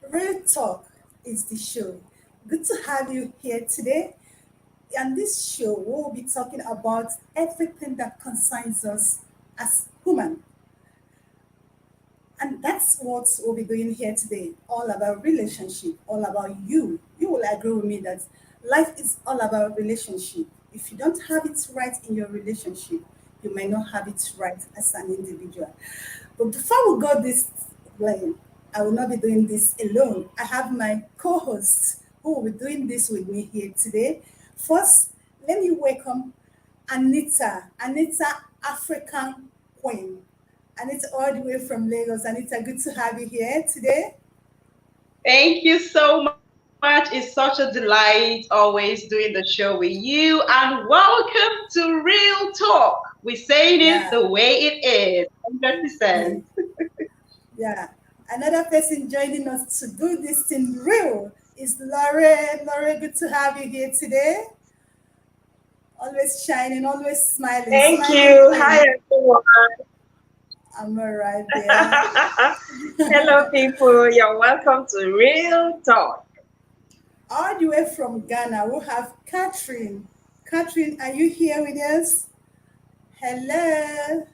Real Talk is the show. Good to have you here today. On this show, we'll be talking about everything that concerns us as human. And that's what we'll be doing here today. All about relationship, all about you. You will agree with me that life is all about relationship. If you don't have it right in your relationship, you may not have it right as an individual. But before we go this way, I will not be doing this alone. I have my co-hosts who will be doing this with me here today. First, let me welcome Anita. Anita, African Queen. Anita, all the way from Lagos. Anita, good to have you here today. Thank you so much. It's such a delight always doing the show with you. And welcome to Real Talk. We're saying it Yeah, the way it is. yeah, 100%. yeah. Another person joining us to do this thing real is Lore. Lore, good to have you here today. Always shining, always smiling, Thank smiling you. Hi, queen. everyone. I'm all right there. Hello, people. You're welcome to Real Talk. All the way from Ghana, we have Catherine. Catherine, are you here with us? Hello.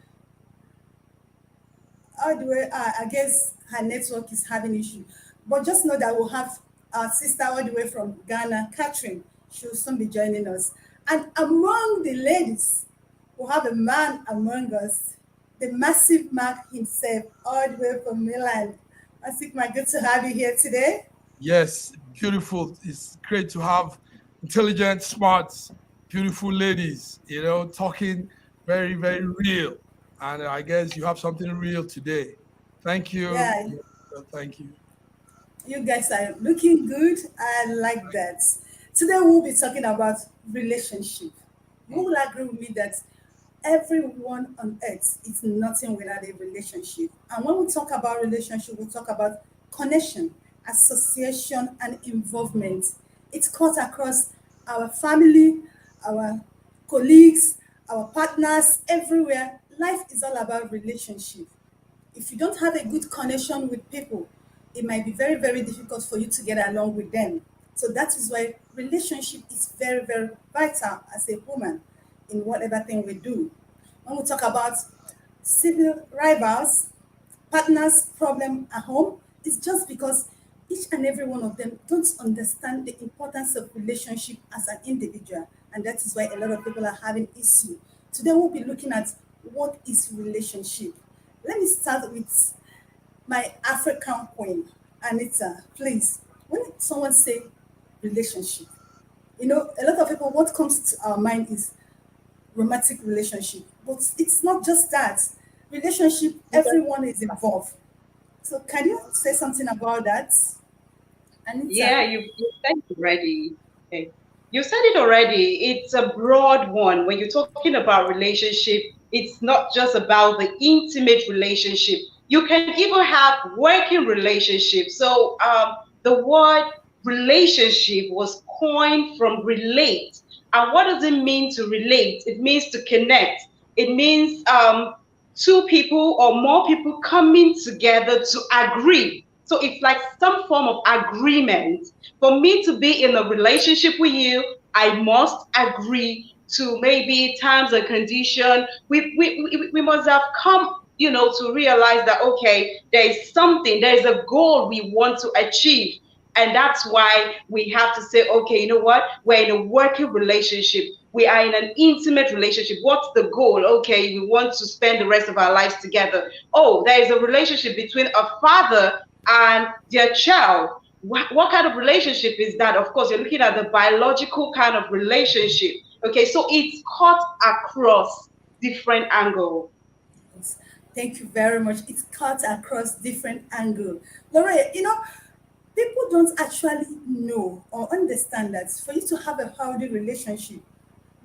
All the way, I guess her network is having issue. But just know that we'll have our sister all the way from Ghana, Catherine. She'll soon be joining us. And among the ladies, we have a man among us, the massive Mark himself, all the way from Milan. Massive Mark, good to have you here today. Yes, beautiful. It's great to have intelligent, smart, beautiful ladies, talking very, very real. And I guess you have something real today. Thank you. Yeah, Thank you. you guys are looking good. I like that. Today we'll be talking about relationship. You will agree with me that everyone on earth is nothing without a relationship. And when we talk about relationship, we talk about connection, association, and involvement. It's cut across our family, our colleagues, our partners, everywhere. Life is all about relationship. If you don't have a good connection with people, it might be very, very difficult for you to get along with them. So that is why relationship is very, very vital as a woman in whatever thing we do. When we talk about civil rivals, partners' problem at home, it's just because each and every one of them don't understand the importance of relationship as an individual. And that is why a lot of people are having issue. Today we'll be looking at what is relationship. Let me start with my African queen, Anita. Please, when someone say relationship, a lot of people, what comes to our mind is romantic relationship. But it's not just that. Relationship, everyone is involved. So can you say something about that, Anita? Yeah, you said it already. Okay. You said it already. It's a broad one. When you're talking about relationship, it's not just about the intimate relationship. You can even have working relationship. So the word relationship was coined from relate. And what does it mean to relate? It means to connect. It means two people or more people coming together to agree. So it's like some form of agreement. For me to be in a relationship with you, I must agree to maybe terms and condition. We must have come, to realize that, okay, there is something, there is a goal we want to achieve. And that's why we have to say, okay, you know what? We're in a working relationship. We are in an intimate relationship. What's the goal? Okay, we want to spend the rest of our lives together. Oh, there is a relationship between a father and their child. What kind of relationship is that? Of course, you're looking at the biological kind of relationship. Okay, so it's cut across different angles. points. Thank you very much. It cuts across different angle. Lorraine, people don't actually know or understand that for you to have a healthy relationship,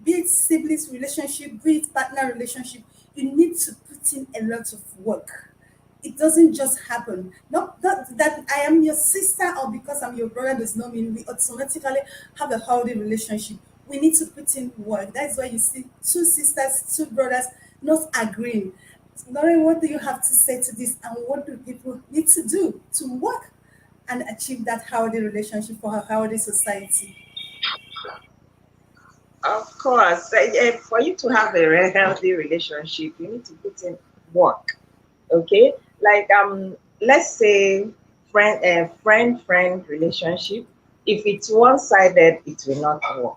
be it siblings relationship, be it partner relationship, you need to put in a lot of work. It doesn't just happen. Not that I am your sister or because I'm your brother does not mean we automatically have a healthy relationship. We need to put in work. That's why you see two sisters, two brothers not agreeing. Lauren, what do you have to say to this? And what do people need to do to work and achieve that healthy relationship for a healthy society? Of course, for you to have a healthy relationship, you need to put in work. Okay, like let's say friend relationship. If it's one-sided, it will not work.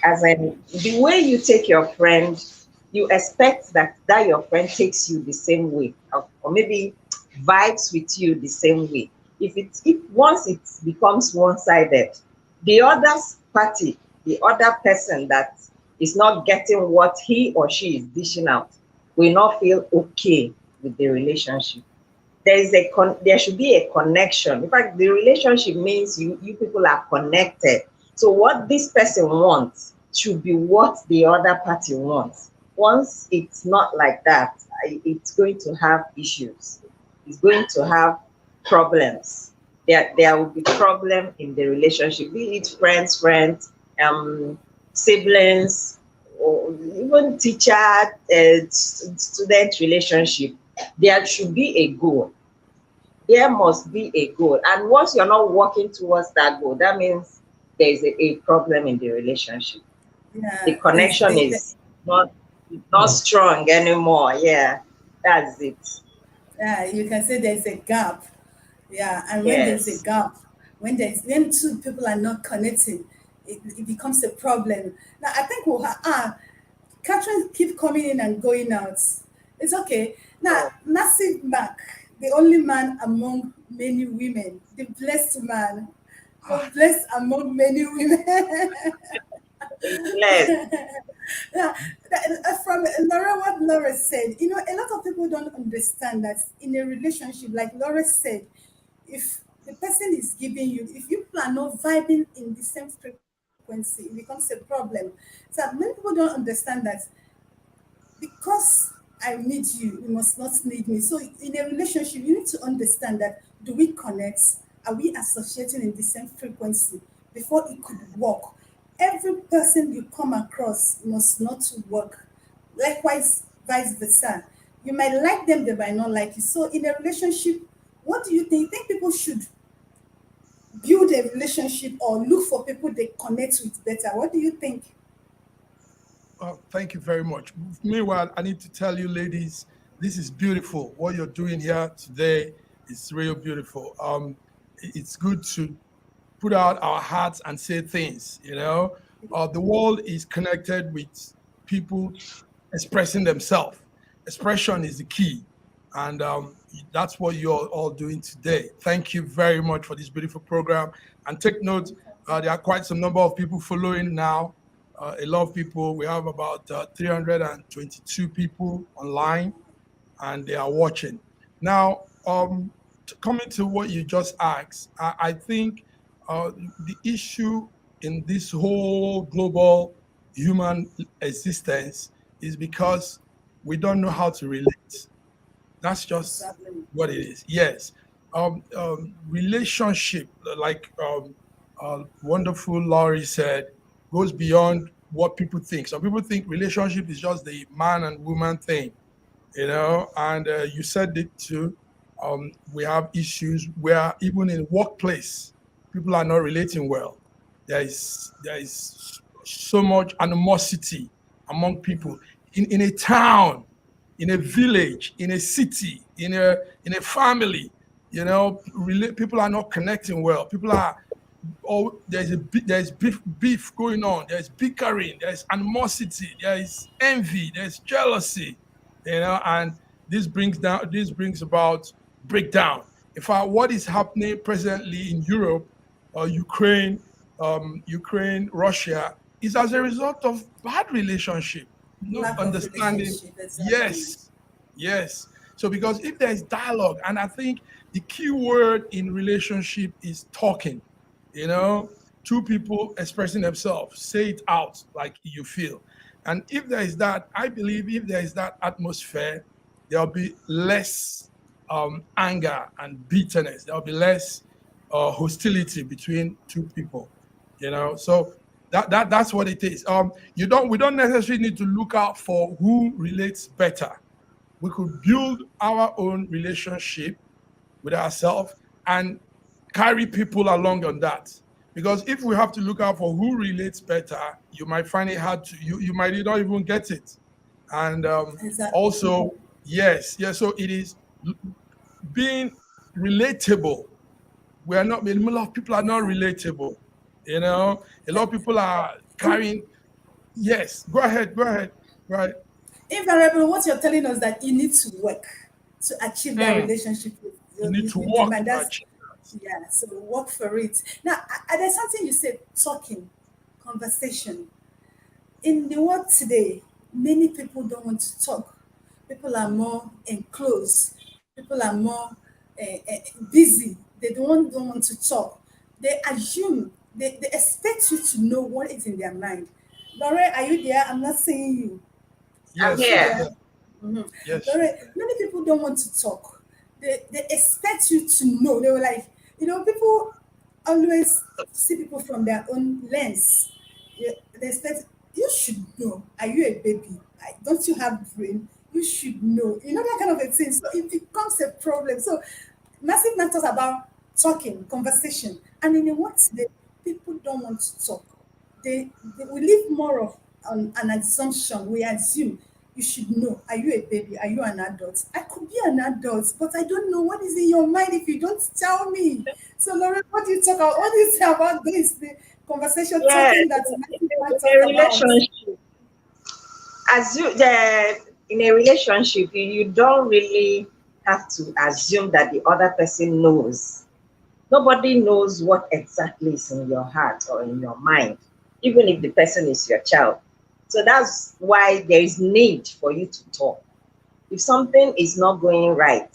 As in the way you take your friend, you expect that your friend takes you the same way, or maybe vibes with you the same way. If once it becomes one-sided, the other party, the other person that is not getting what he or she is dishing out, will not feel okay with the relationship. There should be a connection. In fact, the relationship means you people are connected. So what this person wants should be what the other party wants. Once it's not like that, it's going to have issues. It's going to have problems. There will be problem in the relationship, be it friends, siblings, or even teacher student relationship. There should be a goal. There must be a goal. And once you're not working towards that goal, that means there is a problem in the relationship. The Yeah, connection is not strong anymore. Yeah, that's it. yeah, you can say there's a gap. Yeah, and when there's a Yes. gap, when two people are not connecting, it becomes a problem. Now I think Catherine keep coming in and going out. It's okay. Now Oh, Massive Mark, the only man among many women, the blessed man, Ah, the blessed among many women. it's blessed. Yeah, from Laura, what Laura said, a lot of people don't understand that in a relationship, like Laura said, if the person is giving you, if you are not vibing in the same frequency, it becomes a problem. So many people don't understand that because I need you, you must not need me. So in a relationship, you need to understand that do we connect? Are we associating in the same frequency before it could work? Every person you come across must not work. Likewise, vice versa. You might like them, they might not like you. So in a relationship, what do you think? You think people should build a relationship or look for people they connect with better? What do you think? thank you very much. Meanwhile, I need to tell you, ladies, this is beautiful. What you're doing here today is real beautiful. It's good to put out our hearts and say things. The world is connected with people expressing themselves. Expression is the key, and that's what you're all doing today. Thank you very much for this beautiful program. And take note, there are quite some number of people following now. A lot of people. We have about 322 people online, and they are watching. Now, coming to what you just asked, I think the issue in this whole global human existence is because we don't know how to relate. That's just Exactly. what it is. Yes. Relationship, like wonderful Laurie said, goes beyond what people think. Some people think relationship is just the man and woman thing, and you said it too. We have issues where even in workplace people are not relating well. There is so much animosity among people in a town, in a village, in a city, in a family. People are not connecting well. People are there's beef going on. There's bickering. There's animosity. There is envy. There's jealousy. And this brings about breakdown. In fact, what is happening presently in Europe, Ukraine, Russia, is as a result of bad relationship, not Lack of understanding. relationship, exactly. Yes, Yes. So because if there is dialogue, and I think the key word in relationship is talking, you know, two people expressing themselves, say it out like you feel. And if there is that, I believe if there is that atmosphere, there'll be less anger and bitterness. There'll be less hostility between two people, you know. So that's what it is. We don't necessarily need to look out for who relates better. We could build our own relationship with ourselves and carry people along on that. Because if we have to look out for who relates better, you might find it hard to, you might not even get it. And Exactly. also, yes, so it is being relatable. We are not, a lot of people are not relatable. You know, a lot of people are carrying, yes, go ahead, right? Invariably, what you're telling us that you need to work to achieve that Mm, relationship you need to with the work man. to That's achieve that. yeah. So work for it. Now, there's something you said: talking, conversation. In the world today, many people don't want to talk. People are more enclosed. People are more busy. They don't want to talk. They assume, they expect you to know what is in their mind. Lore, are you there? I'm not seeing you. I'm Is Yes, she she's here. there? there. Mhm. Yes, she's Lore, many people don't want to talk. They expect you to know. They were like, people always see people from their own lens. Yeah, they expect you should know. Are you a baby? Don't you have brain? You should know. That kind of a thing. So it becomes a problem. So massive matters about talking, conversation, and in a what today, people don't want to talk. They we live more of an assumption. We assume you should know. Are you a baby? Are you an adult? I could be an adult, but I don't know what is in your mind if you don't tell me. So, Lauren, what do you talk about? What do you say about this? The conversation Yeah, talking that Matthew man in talk a about. relationship, in a relationship, you don't really have to assume that the other person knows. Nobody knows what exactly is in your heart or in your mind, even if the person is your child. So that's why there is need for you to talk. If something is not going right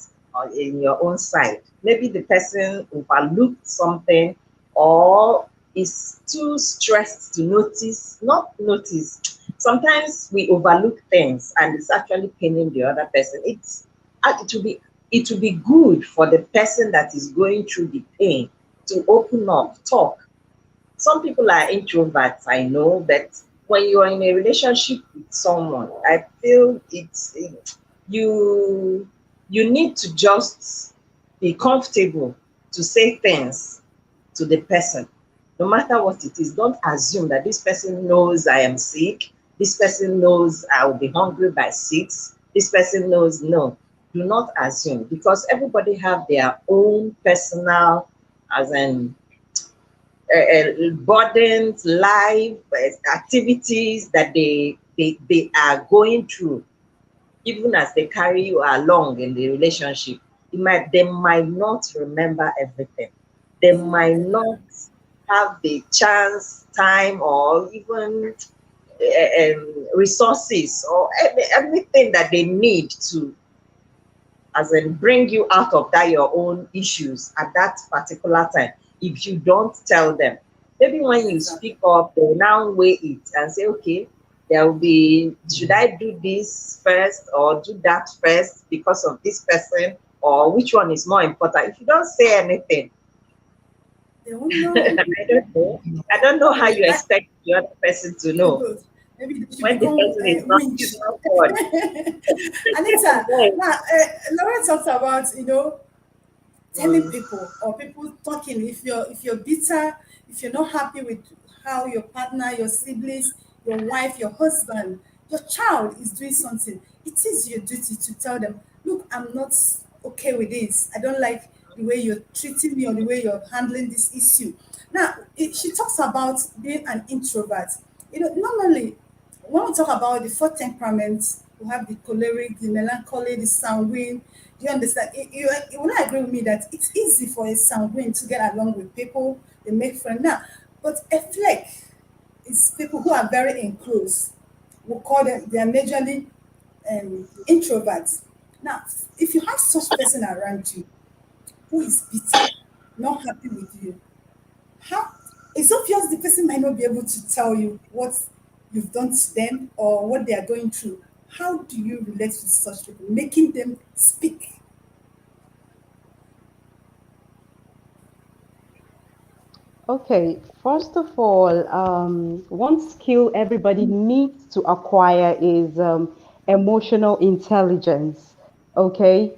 in your own side, maybe the person overlooked something or is too stressed to notice, not notice. Sometimes we overlook things and it's actually paining the other person. It will be good for the person that is going through the pain to open up, talk. Some people are introverts, I know, but when you are in a relationship with someone, I feel you you need to just be comfortable to say things to the person, no matter what it is. Don't assume that this person knows I am sick, this person knows I will be hungry by 6, this person knows. No, do not assume, because everybody have their own personal, as in burdens, life, activities that they are going through. Even as they carry you along in the relationship, they might not remember everything. They might not have the chance, time, or even resources or everything that they need to, as in, bring you out of that your own issues at that particular time. If you don't tell them, maybe when you Exactly. speak up, they will now weigh it and say, okay, there will be, should I do this first or do that first because of this person, or which one is more important? If you don't say anything, They won't know. I don't know. there. I don't know how Maybe you that expect the other person to to know go. Maybe they should when the become person is not winch. using word. Anita, Yes. now Laura talked about telling people or people talking. If you're bitter, if you're not happy with how your partner, your siblings, your wife, your husband, your child is doing something, it is your duty to tell them, look, I'm not okay with this. I don't like the way you're treating me or the way you're handling this issue. Now she talks about being an introvert. Normally when we talk about the four temperaments, we have the choleric, the melancholy, the sanguine. Do you understand? You will not agree with me that it's easy for a sanguine to get along with people, they make friends. Now, but a flake is people who are very enclosed. We call them, they are majorly introverts. Now, if you have such person around you who is bitter, not happy with you, how it's obvious the person might not be able to tell you what you've done to them or what they are going through. How do you relate with such people, making them speak? Okay, first of all, one skill everybody needs to acquire is emotional intelligence. Okay,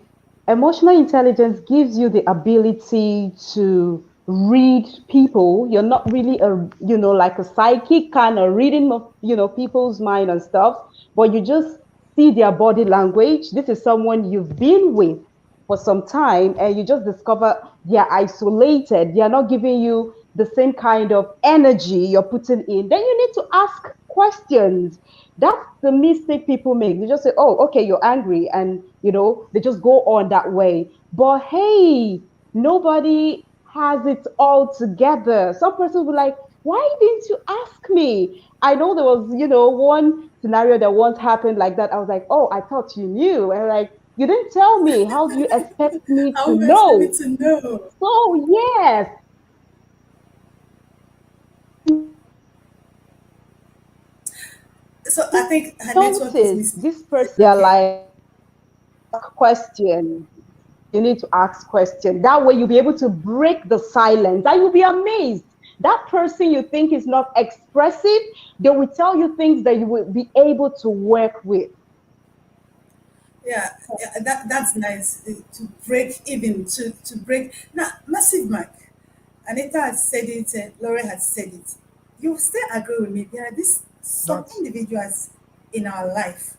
emotional intelligence gives you the ability to read people. You're not really like a psychic kind of reading of, people's mind and stuff, but you just see their body language. This is someone you've been with for some time and you just discover they're isolated, they're not giving you the same kind of energy you're putting in, then you need to ask questions. That's the mistake people make. They just say, oh, okay, you're angry, and they just go on that way. But hey, nobody has it all together. Some person will be like, why didn't you ask me? I know there was, one scenario that once happened like that. I was like, oh, I thought you knew. And like, you didn't tell me. How do you expect me How to will you expect me know? to know? So yes, So I think her network is notice missing. this person, they're Okay. like, question. You need to ask question. That way you'll be able to break the silence and you'll be amazed. That person you think is not expressive, they will tell you things that you will be able to work with. Yeah, yeah, that's nice to break even to break now. Massive Mike, Anita has said it, Laura has said it. You still agree with me? There are these some That's individuals in our life.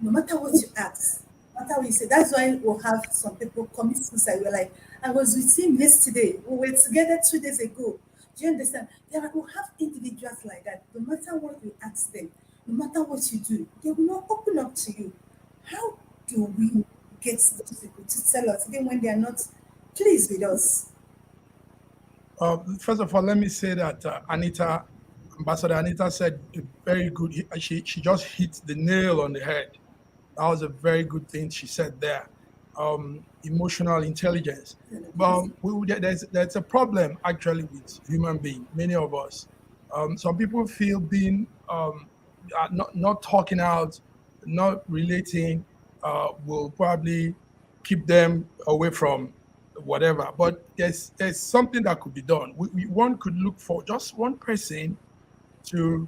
No matter what you ask, no matter what you say, that's why we'll have some people commit suicide. We're like, I was with him yesterday. We were together 2 days ago. Do you understand? We'll have individuals like that. No matter what you ask them, no matter what you do, they will not open up to you. How do we get those people to tell us, even when they are not pleased with us? first of all, let me say that Ambassador Anita said a very good. She just hit the nail on the head. That was a very good thing she said there. Emotional intelligence. There's a problem actually with human being. Many of us. Some people feel being not talking out, not relating, will probably keep them away from whatever. But there's something that could be done. One could look for just one person to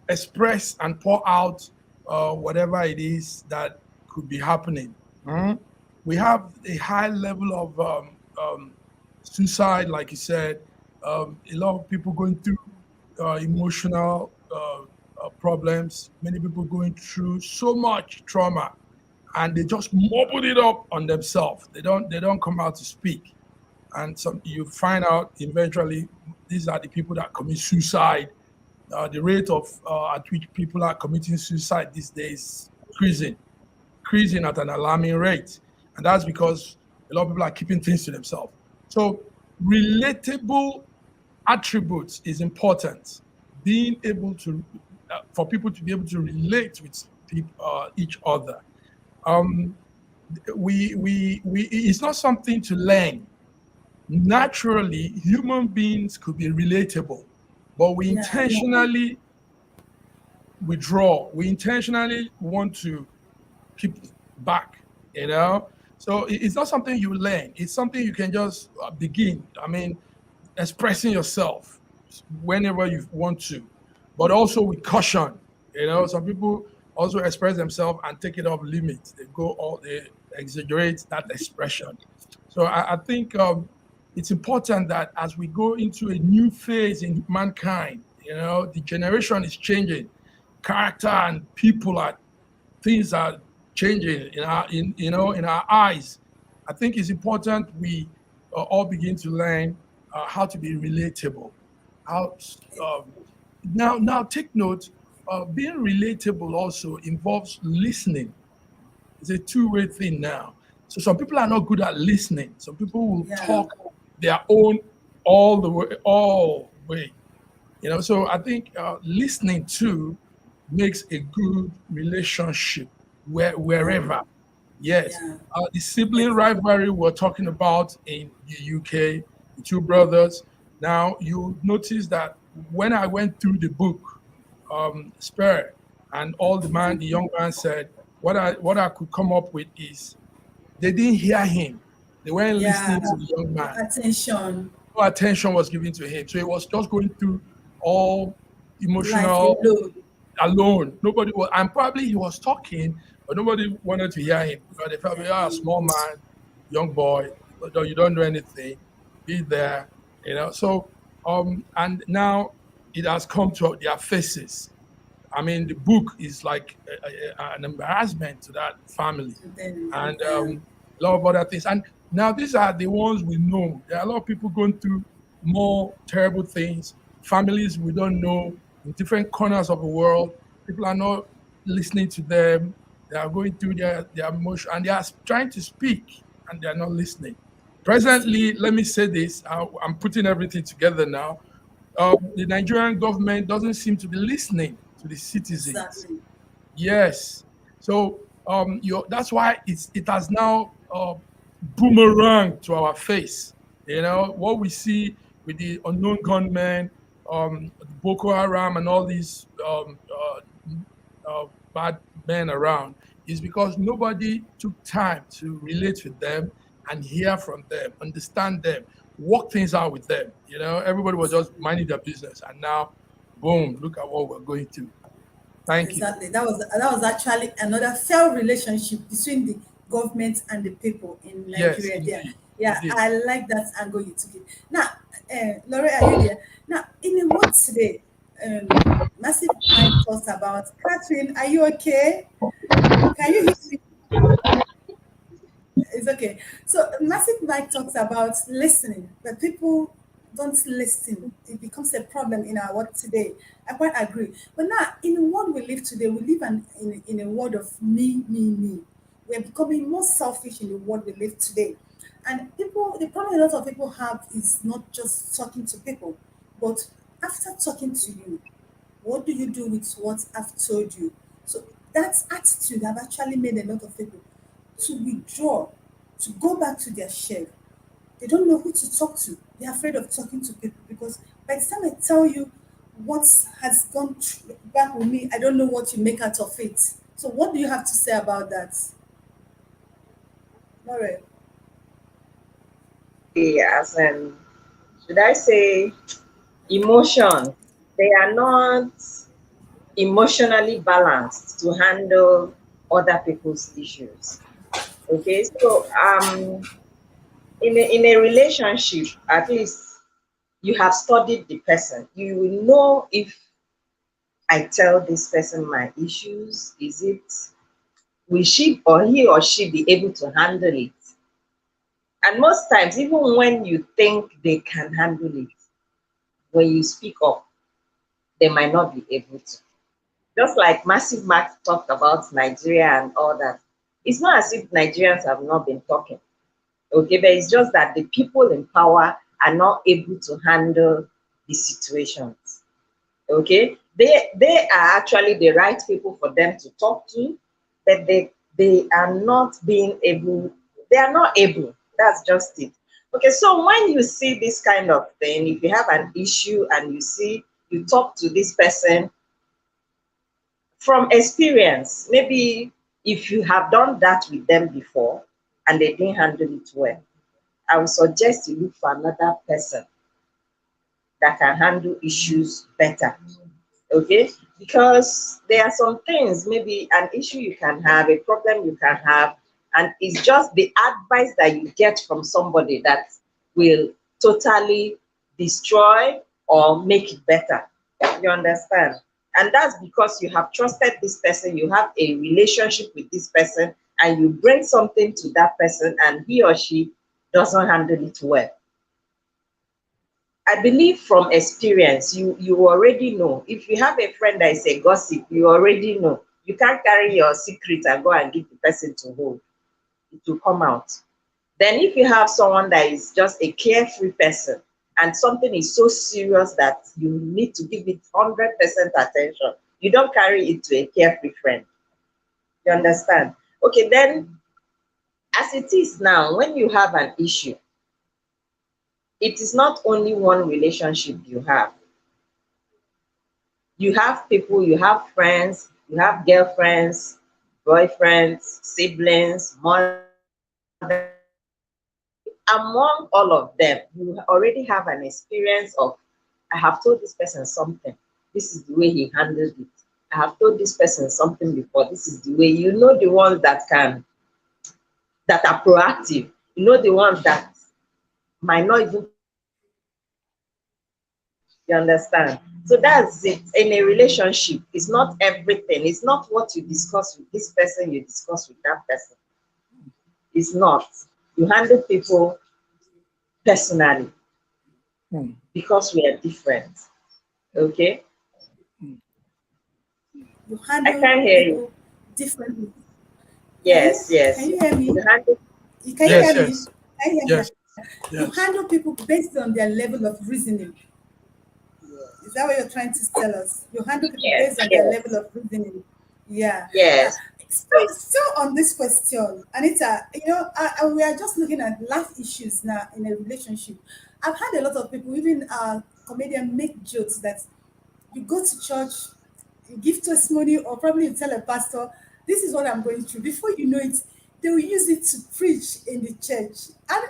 express and pour out whatever it is that could be happening. Mhm. We have a high level of suicide, like you said. A lot of people going through emotional problems. Many people going through so much trauma, and they just mumble it up on themselves. They don't come out to speak, and some you find out eventually these are the people that commit suicide. The rate of at which people are committing suicide these days increasing, increasing at an alarming rate, and that's because a lot of people are keeping things to themselves. So relatable attributes is important. Being able to for people to be able to relate with each other. Um, we it's not something to learn. Naturally, human beings could be relatable, but we Yeah, intentionally withdraw. We intentionally want to keep back, you know? So it's not something you learn. It's something you can just begin. I mean, expressing yourself whenever you want to, but also with caution. Some people also express themselves and take it off limits. They exaggerate that expression. So I think it's important that as we go into a new phase in mankind, the generation is changing, character and people are things are changing in our eyes. I think it's important we all begin to learn how to be relatable. How now take note. Being relatable also involves listening. It's a two-way thing now. So some people are not good at listening. Some people will yeah, talk their own all the way. So I think listening to makes a good relationship wherever. Yes. Yeah. The sibling rivalry we're talking about in the UK, the two brothers. Now, you notice that when I went through the book, Spare, and all the young man said, what I could come up with is they didn't hear him. They weren't Yeah. listening to the young man. Attention. No attention was given to him. So he was just going through all Life emotional alone. alone. Nobody was, and probably he was talking, but nobody wanted to hear him because they felt, a small man, young boy, you don't know anything, be there, So, and now it has come to their faces. I mean, the book is like an embarrassment to that family, And then, and yeah. a lot of other things. And now these are the ones we know. There are a lot of people going through more terrible things. Families we don't know in different corners of the world. People are not listening to them. They are going through their emotion and they are trying to speak and they are not listening. Presently, let me say this. I'm putting everything together now. The Nigerian government doesn't seem to be listening to the citizens. Exactly. Yes. So that's why it has now boomerang to our face. What we see with the unknown gunmen, Boko Haram, and all these bad men around is because nobody took time to relate with them and hear from them, understand them, work things out with them. Everybody was just minding their business, and now, boom! Look at what we're going through. Thank you. Exactly. That was actually another failed relationship between the government and the people in Yes, Nigeria. There. indeed, Yeah, indeed. I like that angle you took it. Now, Laurie, are you there? Now, in a word today, Massive Mike talks about Catherine. Are you okay? Can you hear me? It's okay. So Massive Mike talks about listening, but people don't listen. It becomes a problem in our world today. I quite agree. But now, in the world we live today, we live in a world of me, me, me. We're becoming more selfish in the world we live today. And the problem a lot of people have is not just talking to people, but after talking to you, what do you do with what I've told you? So that attitude have actually made a lot of people to withdraw, to go back to their shell. They don't know who to talk to. They're afraid of talking to people because by the time I tell you what has gone back with me, I don't know what you make out of it. So what do you have to say about that? More. As in, should I say, emotion? They are not emotionally balanced to handle other people's issues. Okay, so in a relationship, at least you have studied the person. You will know if I tell this person my issues, is it will she or he or she be able to handle it? And most times, even when you think they can handle it, when you speak up, they might not be able to. Just like Massive Mark talked about Nigeria and all that. It's not as if Nigerians have not been talking. Okay, but it's just that the people in power are not able to handle the situations. Okay, they are actually the right people for them to talk to, but they are not being able. They are not able. That's just it. Okay, so when you see this kind of thing, if you have an issue and you talk to this person from experience, maybe if you have done that with them before and they didn't handle it well, I would suggest you look for another person that can handle issues better. Okay, because there are some things, maybe an issue you can have, a problem you can have, and it's just the advice that you get from somebody that will totally destroy or make it better. You understand? And that's because you have trusted this person, you have a relationship with this person, and you bring something to that person and he or she doesn't handle it well. I believe from experience, you already know. If you have a friend that is a gossip, you already know. You can't carry your secret and go and give the person to hold. It will come out. Then if you have someone that is just a carefree person and something is so serious that you need to give it 100% attention, you don't carry it to a carefree friend. You understand? Okay, then As it is now, when you have an issue, it is not only one relationship you have. You have people, you have friends, you have girlfriends, boyfriends, siblings, mother. Among all of them, you already have an experience of, I have told this person something. This is the way he handled it. I have told this person something before. This is the way. You know the ones that are proactive. You know the ones that might not even talk about it. You understand? So that's it. In a relationship, it's not everything. It's not what you discuss with this person, you discuss with that person. It's not. You handle people personally Hmm. because we are different. Okay? You I handle can't hear you. people differently. Yes, Can yes. you hear You me? handle. Can you Yes, hear me? yes, Can you hear me? yes, You yes. handle people based on their level of reasoning. Is that what you're trying to tell us? You handle people Yes, based on their level yes, of reasoning. Yeah. yes. So Still on this question, Anita, we are just looking at life issues now in a relationship. I've had a lot of people, even comedian, make jokes that you go to church, you give testimony, or probably you tell a pastor, this is what I'm going through. Before you know it, they will use it to preach in the church. And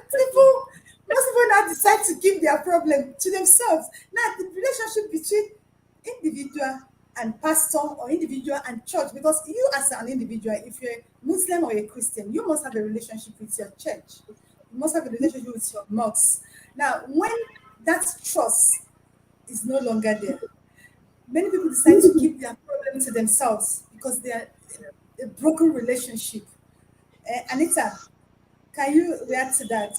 most people now decide to keep their problem to themselves. Now, the relationship between individual and pastor or individual and church, because you as an individual, if you're a Muslim or a Christian, you must have a relationship with your church. You must have a relationship with your mosque. Now, when that trust is no longer there, many people decide to keep their problem to themselves because they are a broken relationship. Anita, can you react to that?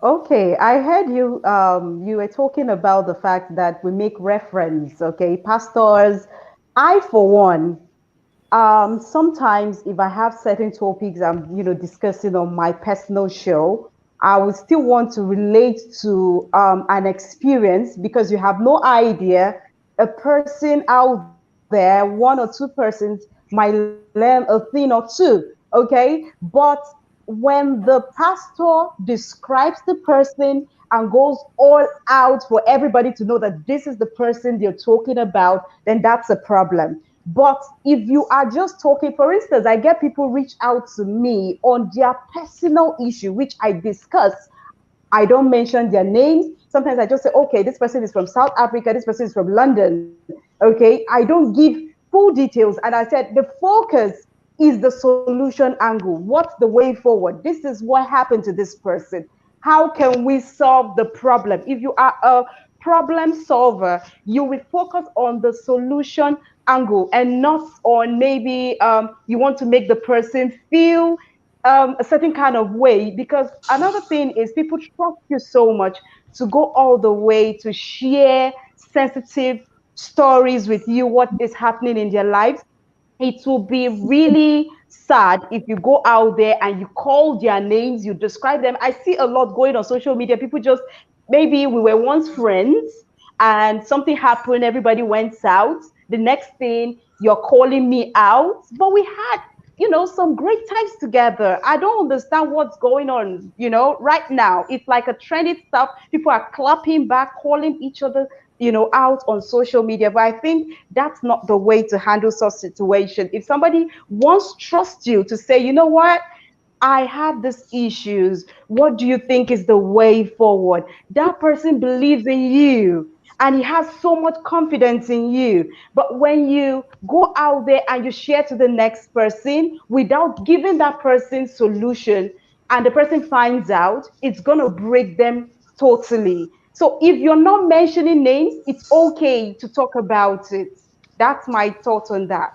Okay, I heard you. You were talking about the fact that we make reference. Okay, pastors. I, for one, sometimes if I have certain topics I'm, discussing on my personal show, I would still want to relate to an experience because you have no idea a person out there, one or two persons might learn a thing or two. Okay, but when the pastor describes the person and goes all out for everybody to know that this is the person they're talking about, then that's a problem. But if you are just talking, for instance, I get people reach out to me on their personal issue, which I discuss. I don't mention their names. Sometimes I just say, okay, this person is from South Africa, this person is from London. Okay, I don't give full details. And I said, the focus is the solution angle. What's the way forward? This is what happened to this person. How can we solve the problem? If you are a problem solver, you will focus on the solution angle and not on maybe you want to make the person feel a certain kind of way. Because another thing is people trust you so much to go all the way to share sensitive stories with you, what is happening in their lives. It will be really sad if you go out there and you call their names, you describe them. I see a lot going on social media. People just, maybe we were once friends and something happened, everybody went out. The next thing, you're calling me out. But we had, some great times together. I don't understand what's going on, right now. It's like a trendy stuff. People are clapping back, calling each other, out on social media. But I think that's not the way to handle such situation. If somebody once trusts you to say, you know what, I have these issues. What do you think is the way forward? That person believes in you and he has so much confidence in you. But when you go out there and you share to the next person without giving that person solution and the person finds out, it's going to break them totally. So if you're not mentioning names, it's okay to talk about it. That's my thought on that.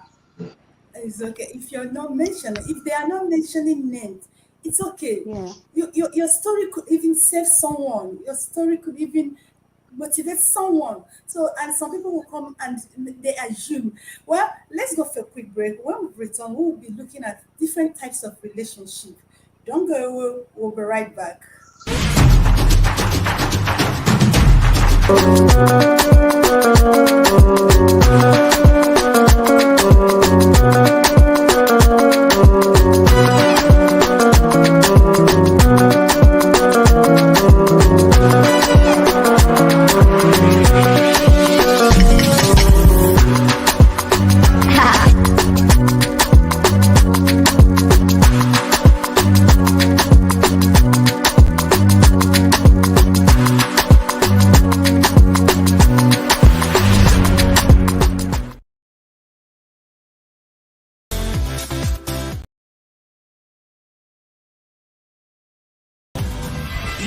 It's okay. If you're not mentioning, if they are not mentioning names, it's okay. Yeah. Your story could even save someone. Your story could even motivate someone. So, and some people will come and they assume. Well, let's go for a quick break. When we return, we will be looking at different types of relationship. Don't go away. We'll be right back. Be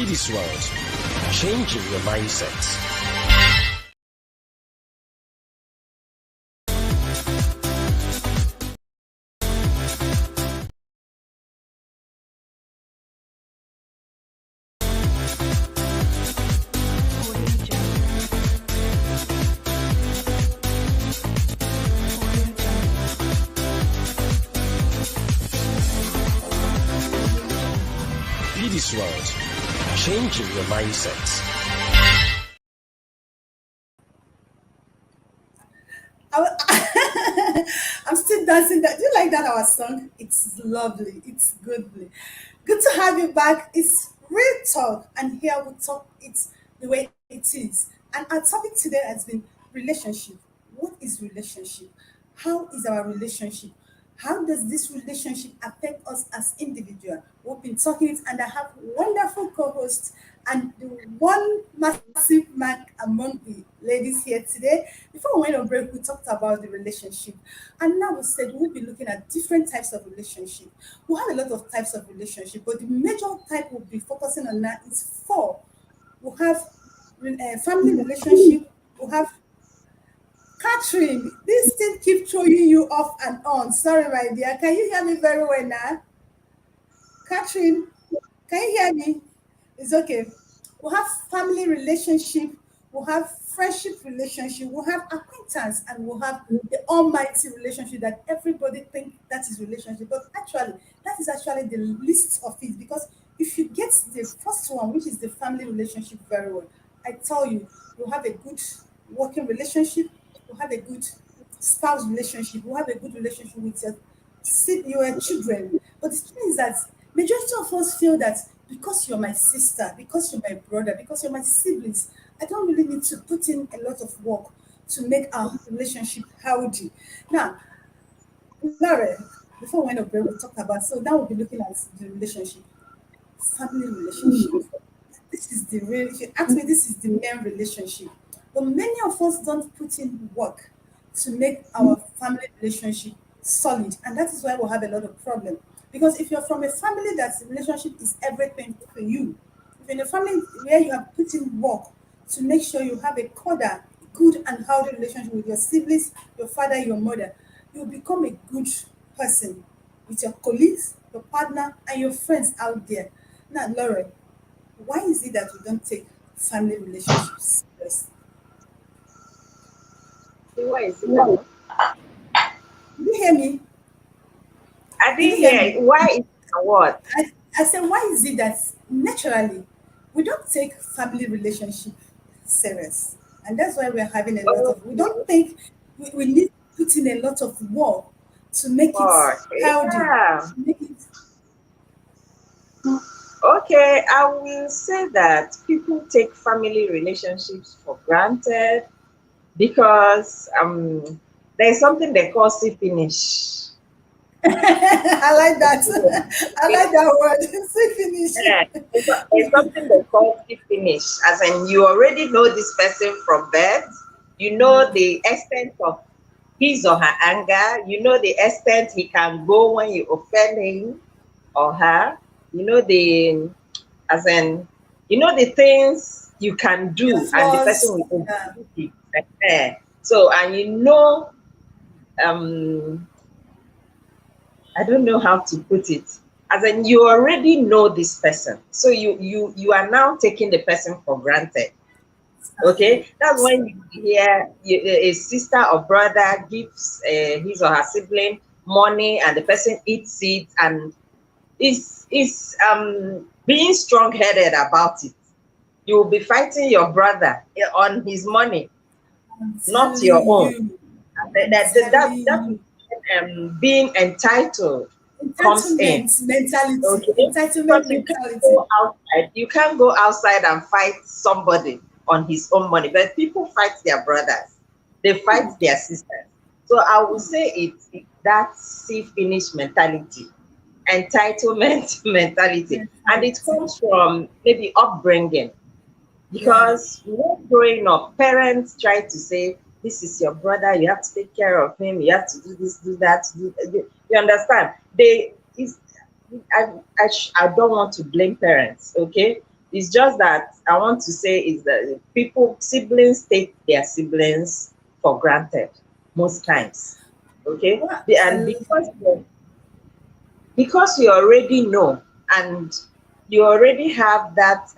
this world, changing your mindset. Be this world, changing your mindset. I'm still dancing. That do you like that our song? It's lovely. It's goodly. Good to have you back. It's real talk, and here we talk it the way it is. And our topic today has been relationship. What is relationship? How is our relationship? How does this relationship affect us as individuals? We've been talking it, and I have wonderful co-hosts and the one massive man among the ladies here today. Before we went on break, we talked about the relationship, and now we said we'll be looking at different types of relationship. We have a lot of types of relationship, but the major type we'll be focusing on now is four. We have family relationship. We have Catherine. This thing keep throwing you off and on. Sorry, my dear. Can you hear me very well now? Catherine, can you hear me? It's okay. We have family relationship, we have friendship relationship, we have acquaintance, and we have the almighty relationship that everybody think that is relationship. But actually, that is actually the least of it because if you get the first one, which is the family relationship very well, I tell you, you have a good working relationship, you have a good spouse relationship, you have a good relationship with your children. But the thing is that majority of us feel that because you're my sister, because you're my brother, because you're my siblings, I don't really need to put in a lot of work to make our relationship healthy. Now, Laura, before we went on break, we talked about, so now we'll be looking at the relationship, family relationship. This is the real, if you ask me, this is the main relationship. But many of us don't put in work to make our family relationship solid. And that is why we have a lot of problem. Because if you're from a family that relationship is everything for you, if you're in a family where you have put in work to make sure you have a cordial, good and healthy relationship with your siblings, your father, your mother, you'll become a good person with your colleagues, your partner, and your friends out there. Now, Lauren, why is it that we don't take family relationships serious? Why is it that? Did you hear me? I Did you didn't hear hear me? it. Why is it that what? I said, why is it that naturally we don't take family relationship serious? And that's why we're having a lot of, we don't think we need to put in a lot of work to make it Okay, healthy, yeah. to make it, Okay, I will say that people take family relationships for granted because there's something they call see finish. I like that. I like that word. See Yeah, finish. there's something they call see finish, as in you already know this person from birth. You know the extent of his or her anger. You know the extent he can go when you offend him or her. You know the as in the things you can Your do and the person flaws. will Yeah. execute it. So and um I don't know how to put it. As in you already know this person. So you are now taking the person for granted. Okay, that's when you hear a sister or brother gives his or her sibling money and the person eats it and is being strong-headed about it. You will be fighting your brother on his money, I'm not your telling own. you. And I'm that telling is you. being entitled comes in. Entitlement mentality. Okay, because Entitlement you can't mentality. go outside. You can't go outside and fight somebody on his own money. But people fight their brothers. They fight their sisters. So I would say it's that see finish mentality, entitlement mentality, and it Mentality. comes from maybe upbringing. Yeah. Because when growing up, parents try to say, "This is your brother. You have to take care of him. You have to do this, do that." You understand? I don't want to blame parents. Okay, it's just that I want to say is that siblings take their siblings for granted most times. Okay, What? And because you already know and you already have that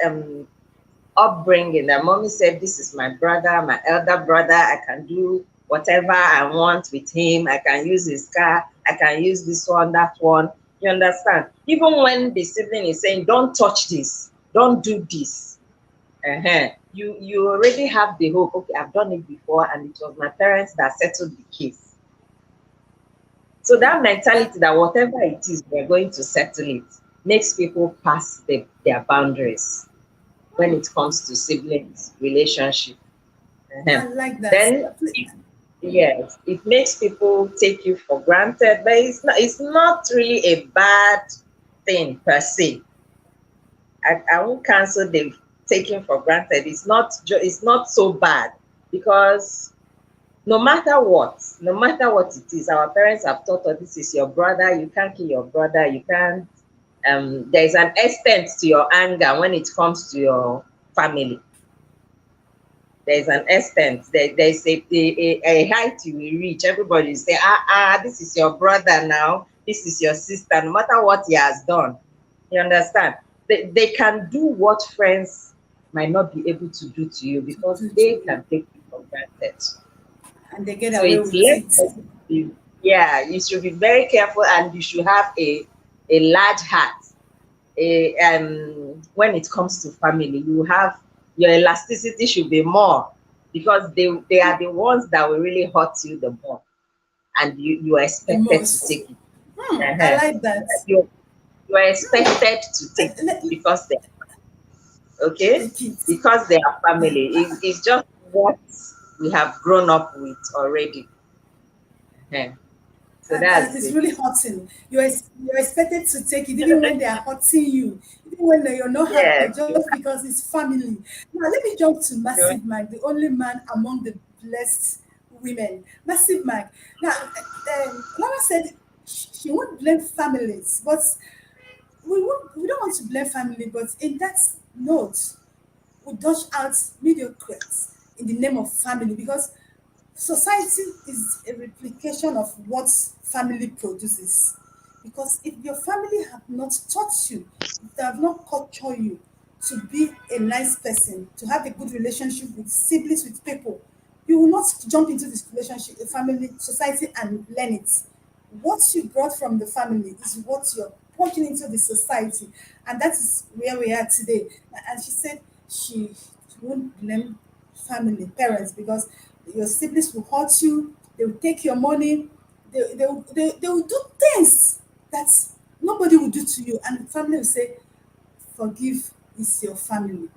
upbringing that mommy said, "This is my brother, my elder brother. I can do whatever I want with him. I can use his car. I can use this one, that one." You understand? Even when the sibling is saying, "Don't touch this, don't do this," you already have the hope. Okay, I've done it before, and it was my parents that settled the case. So that mentality that whatever it is, we're going to settle it makes people pass their boundaries when it comes to siblings relationship. I Ehen. like that. Then yes, it makes people take you for granted, but it's not really a bad thing per se. I won't cancel the taking for granted. It's not so bad because no matter what it is, our parents have taught us this is your brother. You can't kill your brother. You can't. There's an extent to your anger when it comes to your family. There's an extent. There's a height you will reach. Everybody will say, this is your brother now. This is your sister. No matter what he has done, you understand. They can do what friends might not be able to do to you because Do they to you. can take you for granted. And they get So away it's with less it. sensitive. Yeah, you should be very careful and you should have a large heart. When it comes to family, you have your elasticity should be more because they are the ones that will really hurt you the more, and you are The expected to most. take it. I Uh-huh. like that. You are expected to take it Let me because they okay take it. because they are family. It's just what we have grown up with already. Uh-huh. So And that's it's it. really hurting. You're expected to take it even when they are hurting you, even when you're not happy, Yes. just because it's family. Now, let me jump to Massive Mike, the only man among the blessed women. Massive Mike. Now, Laura said she won't blame families, but we don't want to blame family, but in that note, we dodge out mediocrities in the name of family because society is a replication of what family produces. Because if your family have not taught you, if they have not cultured you to be a nice person, to have a good relationship with siblings, with people, you will not jump into this relationship, a family, society, and learn it. What you brought from the family is what you're pushing into the society, and that is where we are today. And she said she won't blame family, parents, because your siblings will hurt you, they will take your money, they will do things that nobody will do to you, and the family will say, forgive is your family.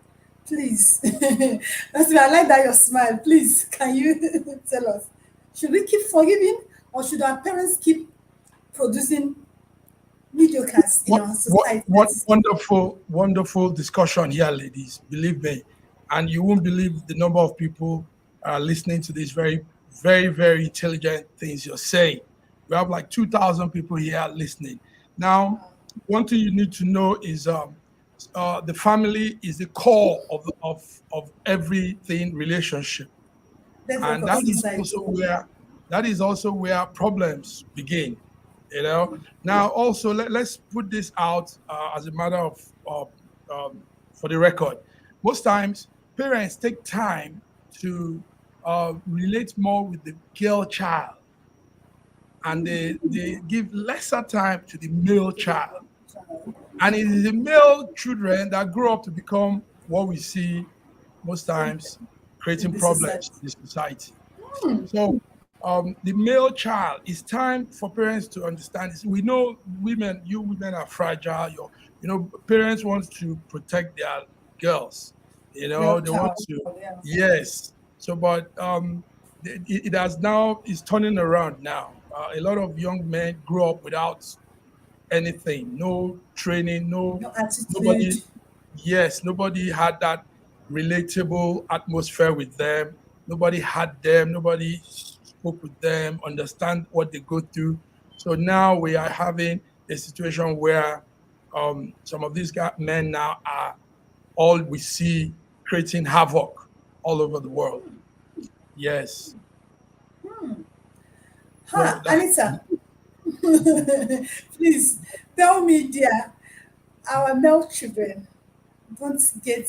Please. That's why I like that your smile. Please, can you tell us? Should we keep forgiving or should our parents keep producing mediocres in What our what society? what wonderful, wonderful discussion here, ladies. Believe me. And you won't believe the number of people listening to these very, very, very intelligent things you're saying. We have like 2,000 people here listening. Now, one thing you need to know is the family is the core of everything relationship, Bedrock and of society. that is also where problems begin. Now also let's put this out as a matter of for the record. Most times parents take time to relate more with the girl child, and they give lesser time to the male child, and it is the male children that grow up to become what we see most times in creating the society. problems in the society. So the male child, it's time for parents to understand this. We know women, you women are fragile. Parents want to protect their girls. Male They want child, to, yeah. yes. So, but it has now is turning around now. A lot of young men grow up without anything, no training, No attitude. nobody, yes, nobody had that relatable atmosphere with them. Nobody had them, nobody spoke with them, understand what they go through. So now we are having a situation where some of these men now are all we see creating havoc all over the world. Yes. So Huh, Anita, please tell me, dear, our male children don't get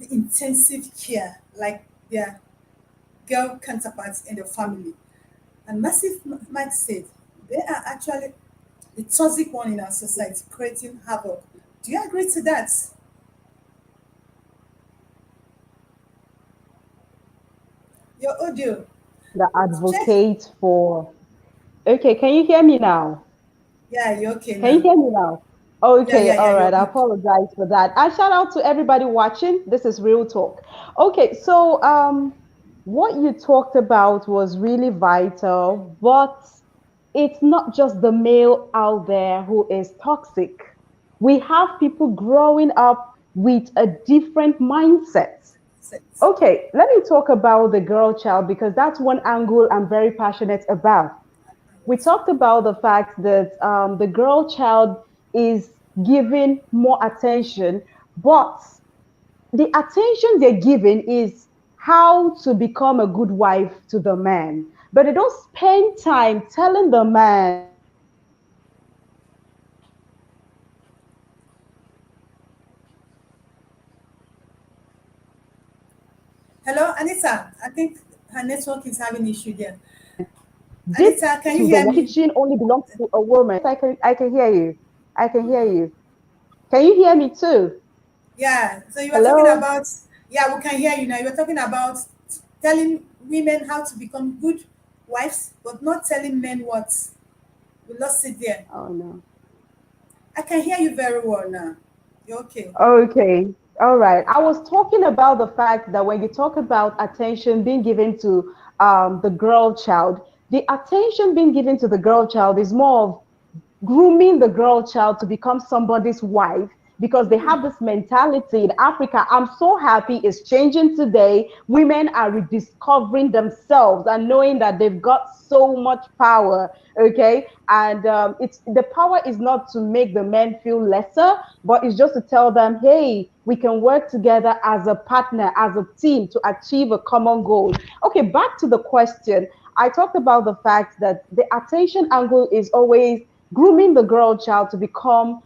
the intensive care like their girl counterparts in the family. And Massive Mike said they are actually the toxic one in our society, creating havoc. Do you agree to that? Your audio. The Check. advocate for. Okay, can you hear me now? Yeah, you're okay Can you now. hear me now? Yeah, Okay, yeah, yeah, all you're right. I good. apologize for that. And shout out to everybody watching. This is Real Talk. Okay, so what you talked about was really vital, but it's not just the male out there who is toxic. We have people growing up with a different mindset. Sex. Okay, let me talk about the girl child because that's one angle I'm very passionate about. We talked about the fact that the girl child is given more attention, but the attention they're given is how to become a good wife to the man. But they don't spend time telling the man that this is how you can become a good wife. This is how you can become a good husband. Hello, Anita. I think her network is having issue there. This Anita, can you to the hear me? kitchen only belongs to a woman. I can hear you. I can hear you. Can you hear me too? Yeah. So you were talking Hello? about, yeah, we can hear you now. You were talking about telling women how to become good wives, but not telling men what. We lost it there. Oh no. I can hear you very well now. You're okay. Okay. All right. I was talking about the fact that when you talk about attention being given to the girl child, the attention being given to the girl child is more of grooming the girl child to become somebody's wife because they have this mentality in Africa. I'm so happy it's changing today. Women are rediscovering themselves and knowing that they've got so much power. Okay, and it's the power is not to make the men feel lesser, but it's just to tell them, hey, we can work together as a partner, as a team to achieve a common goal. Okay, back to the question. I talked about the fact that the attention angle is always grooming the girl child to become,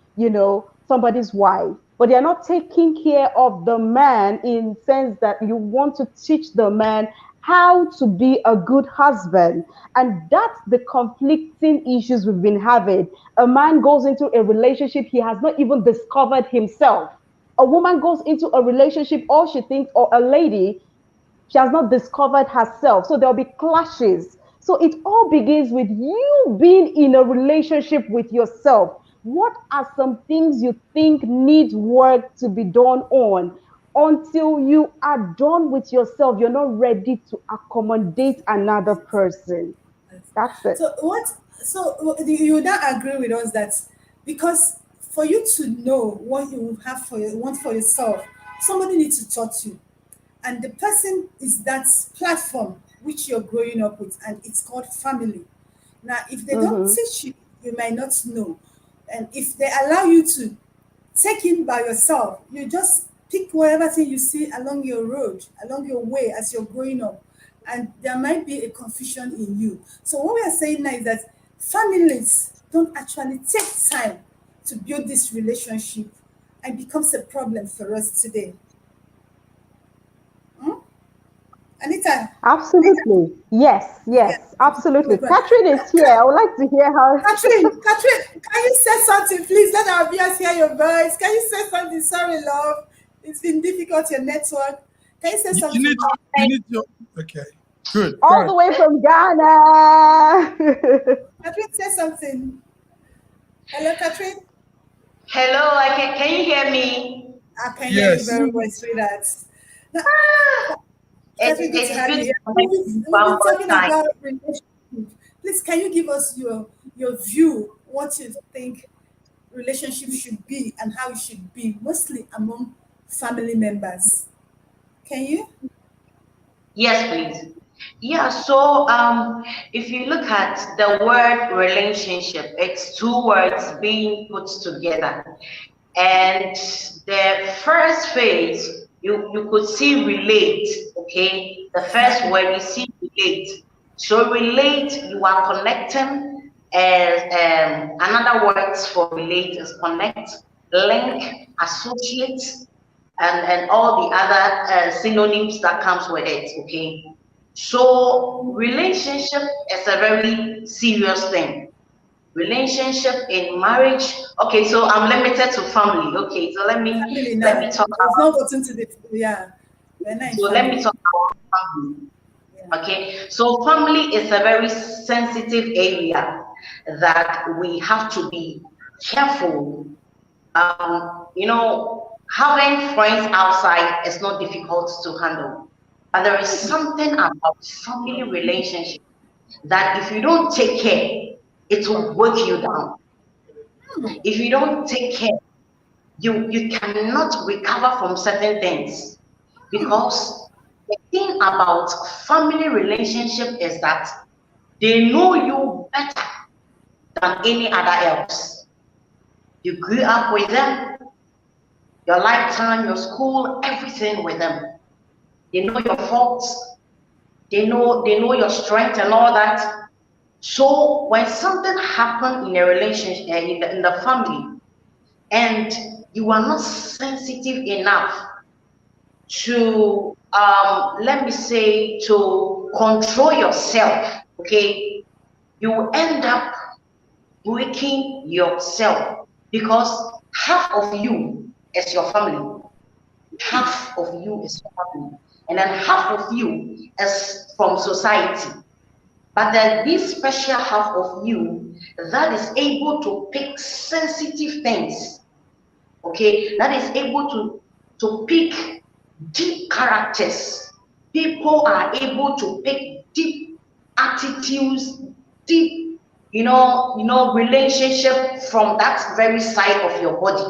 somebody's wife. But they're not taking care of the man in sense that you want to teach the man how to be a good husband. And that's the conflicting issues we've been having. A man goes into a relationship, he has not even discovered himself. A woman goes into a relationship, all she thinks, or a lady, she has not discovered herself. So there'll be clashes. So it all begins with you being in a relationship with yourself. What are some things you think need work to be done on? Until you are done with yourself, you're not ready to accommodate another person. That's it. So what? So you now agree with us that because for you to know what you have for want for yourself, somebody needs to taught you, and the person is that platform which you're growing up with, and it's called family. Now, if they don't Mm-hmm. teach you, you might not know, and if they allow you to take in by yourself. You just pick whatever thing you see along your road, along your way as you're growing up, and there might be a confusion in you. So what we are saying now is that families don't actually take time to build this relationship, and becomes a problem for us today. Hmm? Anita, Absolutely. Yes, yeah, yes, go, absolutely. go. Catherine is here. I would like to hear how. Catherine, can you say something, please? Let our viewers hear your voice. Can you say something? Sorry, love. It's been difficult, your network. Can you say You something? need to, you need to, okay, good. Go All ahead. the way from Ghana. Catherine, say something. Hello, Catherine. Hello, can you hear me? I can hear you Yes. very well, sweetheart. Now, Catherine, good to It's have you good to here. connect with you We've one been more talking time. about relationship. Please, can you give us your view, what you think relationship should be and how it should be, mostly among family members? Can you? Yes, please. Yeah, so if you look at the word relationship, it's two words being put together. And the first phase, you could see relate, okay? The first Exactly. word you see relate. So relate, you are connecting, and another words for relate is connect, link, associate, and all the other synonyms that comes with it, okay? So relationship is a very serious thing. Relationship in marriage. Okay, so I'm limited to family. Okay, so Family let now. me talk We've not about gotten to the, yeah. We're not in so let me family. talk about family. Yeah. Okay, so family is a very sensitive area that we have to be careful. Having friends outside is not difficult to handle, but there is something about family relationship that if you don't take care, it will break you down. If you don't take care, you cannot recover from certain things, because the thing about family relationship is that they know you better than any other else. You grew up with them, your lifetime, your school, everything with them. They know your faults, they know your strength and all that. So when something happened in a relationship, in the family, and you are not sensitive enough to let me say, to control yourself, okay, you end up breaking yourself, because half of you is your family, half of you is your family, and then half of you is from society. But there's this special half of you that is able to pick sensitive things, okay, that is able to pick deep characters. People are able to pick deep attitudes, deep, relationship from that very side of your body.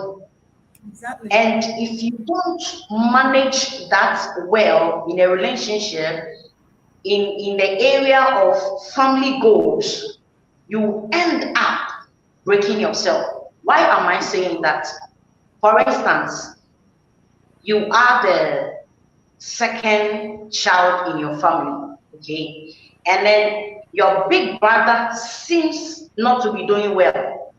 Exactly. And if you don't manage that well in a relationship, in the area of family goals, you end up breaking yourself. Why am I saying that? For instance, you are the second child in your family, okay? And then your big brother seems not to be doing well.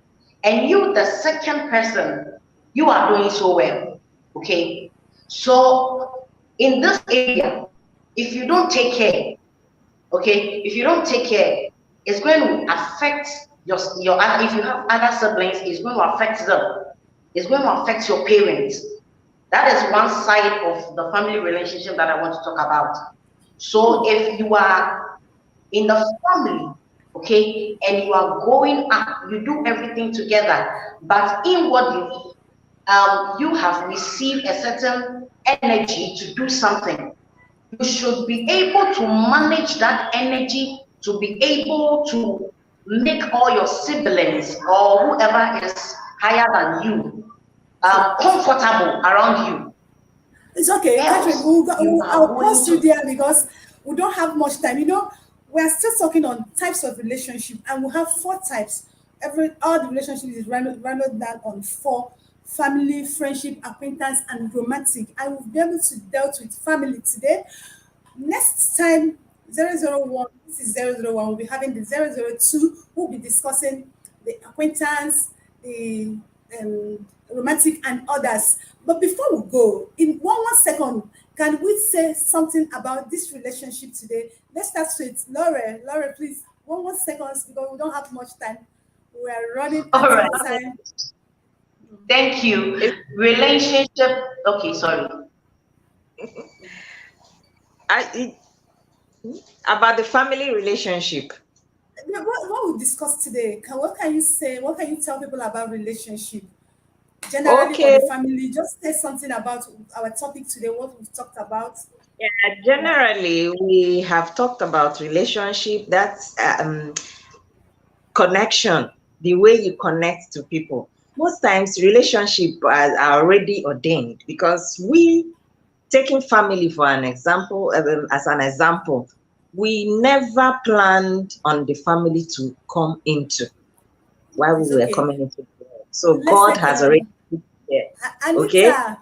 And you, the second person, you are doing so well, okay? So in this area, if you don't take care, okay, if you don't take care, it's going to affect your if you have other siblings, it's going to affect them. It's going to affect your parents. That is one side of the family relationship that I want to talk about. So if you are in the family, okay, and you are going up, you do everything together, but inwardly, you have received a certain energy to do something. You should be able to manage that energy to be able to make all your siblings or whoever is higher than you comfortable around you. It's okay, Catherine. Else, you are I'll going pause you to. there because we don't have much time. We're still talking on types of relationship, and we have four types. All the relationships is rounded down on four: family, friendship, acquaintance, and romantic. I will be able to deal with family today. Next time, 001, this is 001, we'll be having the 002, we'll be discussing the acquaintance, the romantic, and others. But before we go, in one second, can we say something about this relationship today? Let's start with Laura. Laura, please, one seconds because we don't have much time. We are running All out right. of time. Thank you. Relationship. Okay, sorry. I, about the family relationship. Yeah, what we discussed today, what can you say? What can you tell people about relationship? Generally or Okay. the family? Just say something about our topic today, what we've talked about. Yeah. Generally, we have talked about relationship. That's connection, the way you connect to people. Most times, relationship are already ordained because we, taking family for an example, as an example, we never planned on the family to come into while It's we were okay. coming into the world. So Let's God take has already put it there. Okay. Anita.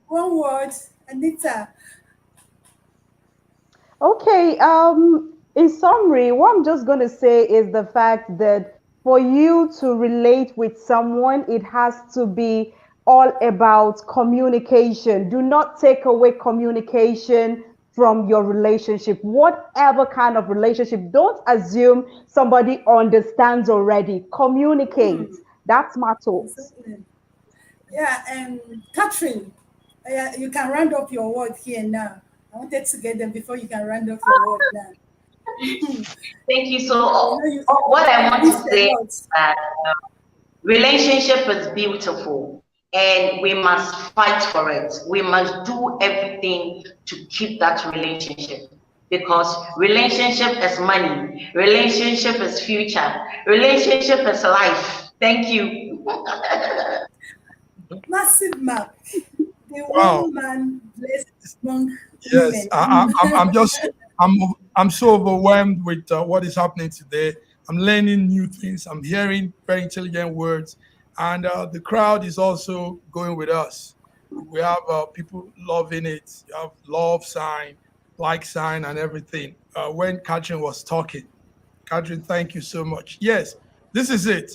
One word, Anita. Okay, in summary, what I'm just going to say is the fact that for you to relate with someone, it has to be all about communication. Do not take away communication from your relationship, whatever kind of relationship. Don't assume somebody understands already. Communicate. That's my thought. Exactly. Yeah, Catherine, yeah, you can round up your word here now. I wanted to get them before you can round up your word now. you Thank you. So, know, what I you've want to missed a say is lot. that relationship is beautiful and we must fight for it. We must do everything to keep that relationship because relationship is money, relationship is future, relationship is life. Thank you. Massive map. The Wow. one man blessed among Yes, women. I'm just I'm so overwhelmed with what is happening today. I'm learning new things. I'm hearing very intelligent words, and the crowd is also going with us. We have people loving it. You have love sign, like sign, and everything. When Katrin was talking, Katrin, thank you so much. Yes, this is it.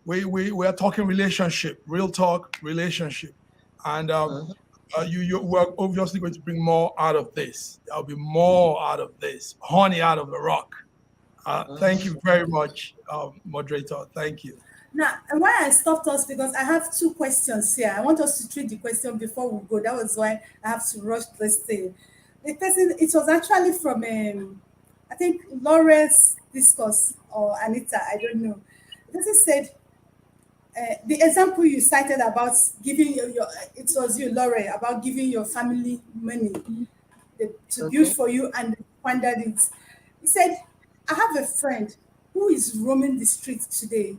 We are talking relationship, real talk relationship, and Mhm. you were obviously going to bring more out of this. There'll be more out of this, honey out of the rock. Thank Mhm. you very much, moderator. Thank you. Now, and why I stopped us because I have two questions here. I want us to treat the question before we go. That was why I have to rush this thing. The person, it was actually from, I think, Lawrence Discourse or Anita, I don't know. The person said, the example you cited about giving your it was you, Laura, about giving your family money to build Okay. for you and squandered it. He said, I have a friend who is roaming the streets today.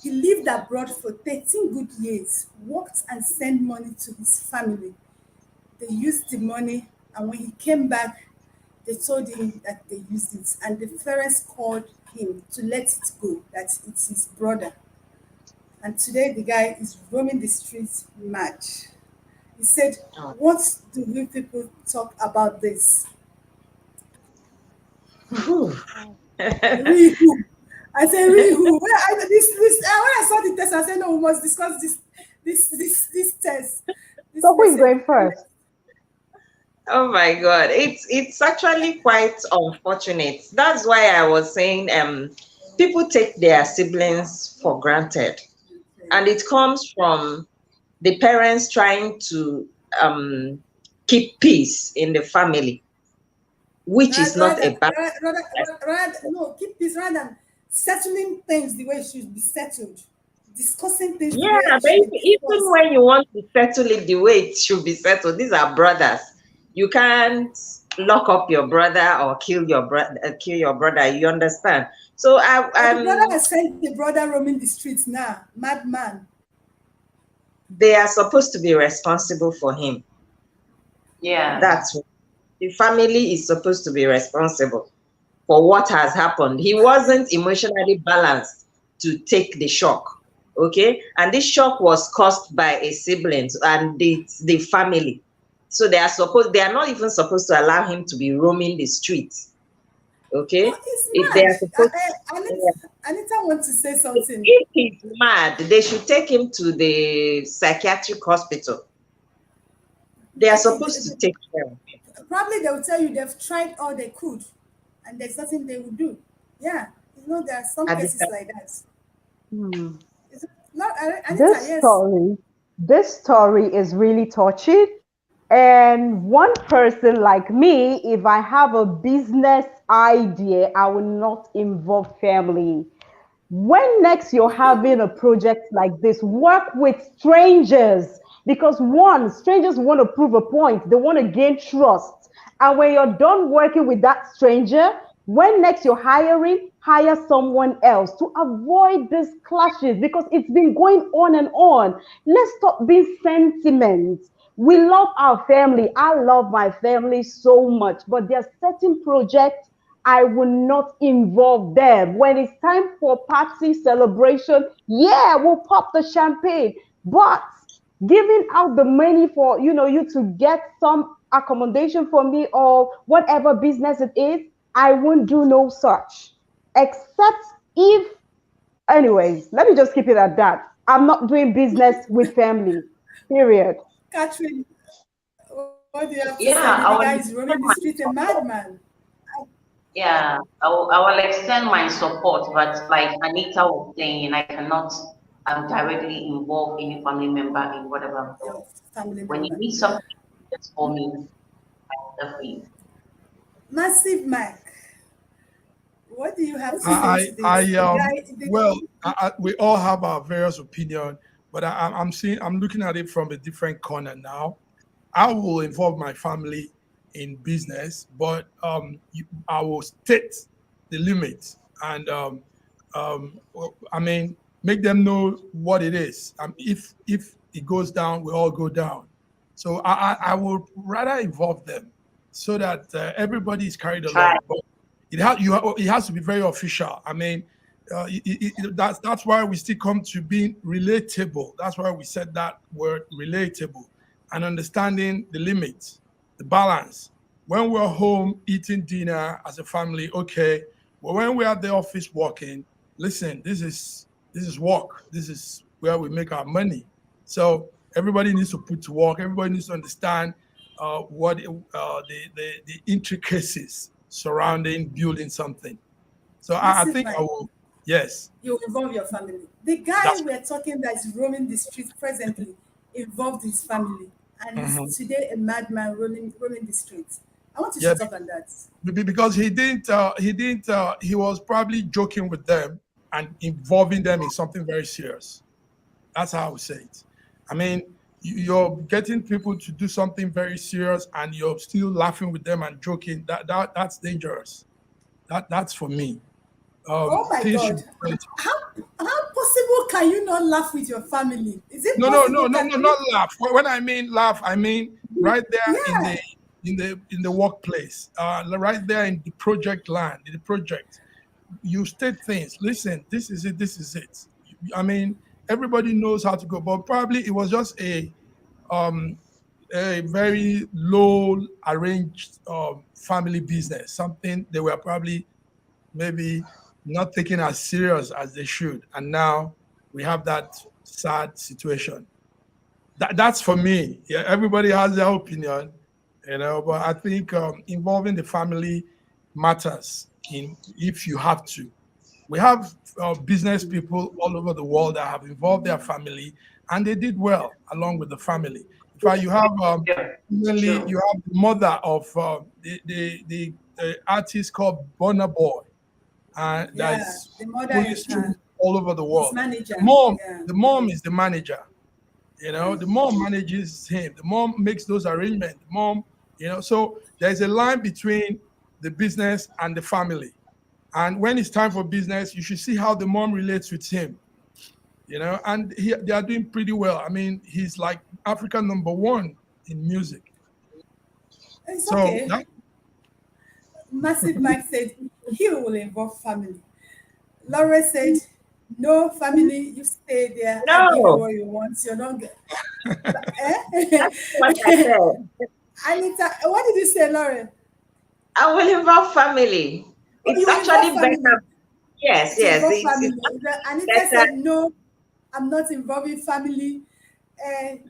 He lived abroad for 13 good years, worked and sent money to his family. They used the money, and when he came back, they told him that they used it. And the parents called him to let it go, that it's his brother. And today the guy is roaming the streets mad. He said, Oh. what do we people talk about this? Phew. We who? I say we who? When I saw the test, I said no, we must discuss this test. This So who is message. going first? Oh my God, it's actually quite unfortunate. That's why I was saying people take their siblings for granted, and it comes from the parents trying to keep peace in the family, which is not a bad. No, keep this rather than settling things the way it should be settled, discussing things the Yeah, way it but should be even discussed. when you want to settle it the way it should be settled, these are brothers. You can't lock up your brother or kill your brother. You understand? So But the brother has sent the brother roaming the streets now, madman. they are supposed to be responsible for him. Yeah. That's what the family is supposed to be responsible for what has happened. He wasn't emotionally balanced to take the shock. Okay, and this shock was caused by a sibling and the family. So they are not even supposed to allow him to be roaming the streets. No, Okay, it's if they mad. are supposed, Anita wants to say something. if he's mad, they should take him to the psychiatric hospital. They are Eh, eh, supposed to take care of him. Probably they will tell you they've tried all they could, and there's nothing they will do. Yeah, there are some At the cases like that. Hmm. Anita, This yes. story, this story is really touching. And one person like me, if I have a business idea, I will not involve family. When next you're having a project like this, work with strangers because one, strangers want to prove a point, they want to gain trust. And when you're done working with that stranger, when next you're hiring, hire someone else to avoid these clashes because it's been going on and on. Let's stop being sentiment. We love our family. I love my family so much, but there are certain projects I will not involve them. When it's time for party celebration, yeah, we'll pop the champagne. But giving out the money for you to get some accommodation for me or whatever business it is, I won't do no such. Except if, anyways, let me just keep it at that. I'm not doing business with family. Period. Catherine, what do you have to say? The guy is Yeah, I will roaming the extend street, a my madman. support. Yeah, I will extend my support, but like Anita was saying, I cannot directly involve any family member in whatever I'm Your doing. family When you member. need something, just call me. I'm there for you. Massive Mike, what do you have to say I, to this? I, The um, guy, the, well, we all have our various opinion, but I'm looking at it from a different corner now. I will involve my family in business, but I will state the limits and I mean make them know what it is. If it goes down, we all go down. So I would rather involve them so that everybody is carried Try. along. But it has to be very official. I mean, that's why we still come to being relatable. That's why we said that word relatable and understanding the limits, the balance. When we're home eating dinner as a family, okay. But when we're at the office working, listen, this is work. This is where we make our money. So everybody needs to put to work. Everybody needs to understand what the intricacies surrounding building something. So I Massive think I Mike, will. Yes, you involve your family. The guy that's. we're talking that is roaming the streets presently involved his family and is Mhm. today a madman roaming the streets. I want you to Yeah, talk on that. because he was probably joking with them and involving them in something very serious. That's how I would say it. I mean, you're getting people to do something very serious and you're still laughing with them and joking. That's dangerous. That's for me. Oh my Things should God. be played. How possible can you not laugh with your family? Is it No, no, no, possible? no, Can no, you? not laugh. When I mean laugh, I mean right there in the Yeah. workplace, right there in the project land, in the project. You state things. Listen, this is it. This is it. I mean, everybody knows how to go, but probably it was just um a very low arranged family business. Something they were probably maybe not taking as serious as they should, and now we have that sad situation. That's for me. Yeah, everybody has their opinion, but I think involving the family matters in if you have to. We have business people all over the world that have involved their family and they did well along with the family. In fact, you have Yeah, mainly true. you have the mother of the artist called Burna Boy, that Yeah. is The mother pulling is strings all over the his world. The manager. mom, Yeah. the mom is the manager. The mom manages him. The mom makes those arrangements. The mom, so there's a line between the business and the family. And when it's time for business, you should see how the mom relates with him. And they are doing pretty well. I mean, he's like Africa number one in music. It's So okay. that Massive Mike said he will involve family. Laura said, no family, you stay there. I give you No, what you want. You don't get. that's what I Eh? said. Anita, what did you say, Laura? I will involve family. Oh, It's you will involve actually family. better. Yes, To yes. involve It's family. Anita better. said, no, I'm not involving family.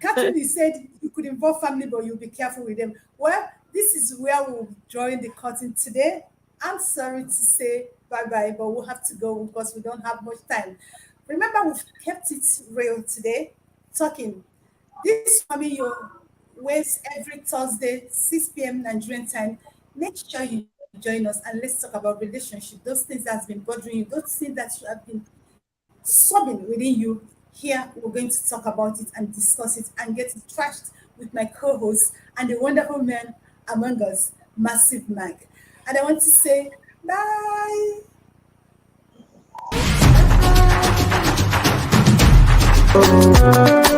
Catherine said you could involve family, but you'll be careful with them. Well, this is where we'll join the curtain today. I'm sorry to say bye bye, but we'll have to go because we don't have much time. Remember, we've kept it real today, talking. This mommy your waves every Thursday, 6 p.m. Nigerian time. Make sure you join us and let's talk about relationship, those things that's been bothering you, those things that you have been sobbing within you. Here, we're going to talk about it and discuss it and get it trashed with my co-host and the wonderful man among us, Massive Mag. And I want to say bye. Bye.